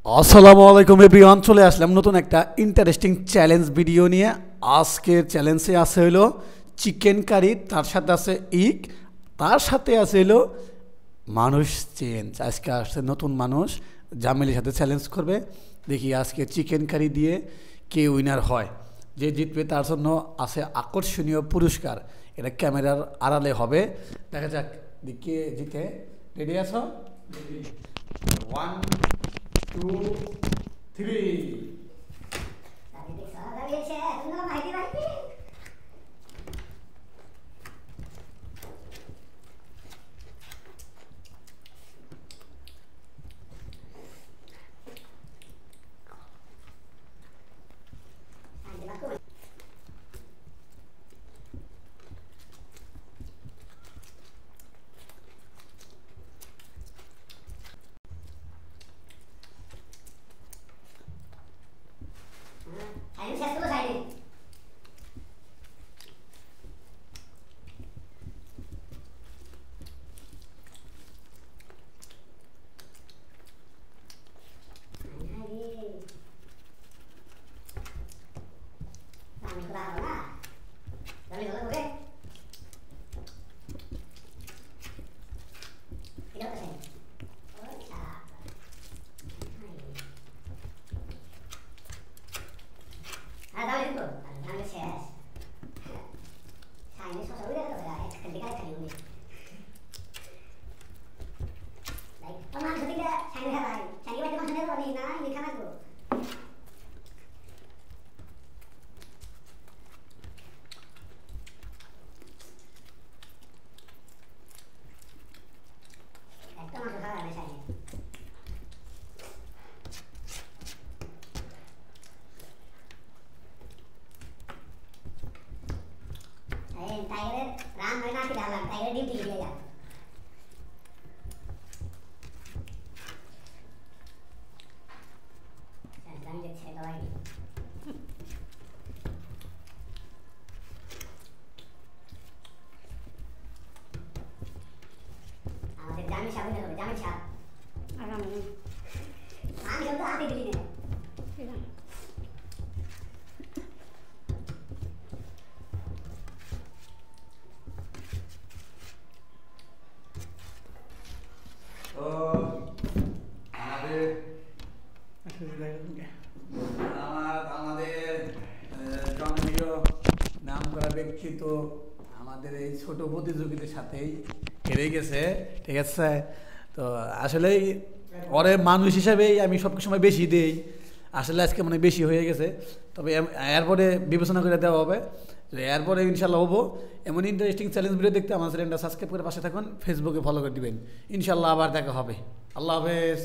আসসালামু আলাইকুম এভরিওয়ান, চলে আসলাম নতুন একটা ইন্টারেস্টিং চ্যালেঞ্জ ভিডিও নিয়ে। আজকের চ্যালেঞ্জে আছে হলো চিকেন কারি, তার সাথে আছে ইক, তার সাথে আছে হলো মানুষ চেঞ্জ। আজকে আসছে নতুন মানুষ, জামিলের সাথে চ্যালেঞ্জ করবে। দেখি আজকে চিকেন কারি দিয়ে কে উইনার হয়। যে জিতবে তার জন্য আছে আকর্ষণীয় পুরস্কার। এটা ক্যামেরার আড়ালে হবে, দেখা যাক কে জিতে। রেডি আছো? One, two, three. Tiger Ram महीना की डाला टाइगर ड्यूटी के लिए जा संस्कृत के छह दवाई আমাদের জামি সাহেব হবে জামি সাহেব আগামী আমি তো হাতে দিলি না আমাদের জনপ্রিয় নাম করা ব্যক্তি তো আমাদের এই ছোট প্রতিযোগিতার সাথেই হেরে গেছে, ঠিক আছে। তো আসলেই ওরে মানুষ হিসাবেই আমি সব সময় বেশি দিই, আসলে আজকে মানে বেশি হয়ে গেছে। তবে এরপরে বিবেচনা করে দেওয়া হবে, এরপরে ইনশাল্লাহ হবো। এমন ইন্টারেস্টিং চ্যালেঞ্জ ভিডিও দেখতে আমার চ্যানেলটা সাবস্ক্রাইব করে পাশে থাকুন, ফেসবুকে ফলো করে দিবেন। ইনশাল্লাহ আবার দেখা হবে। আল্লাহ হাফেজ।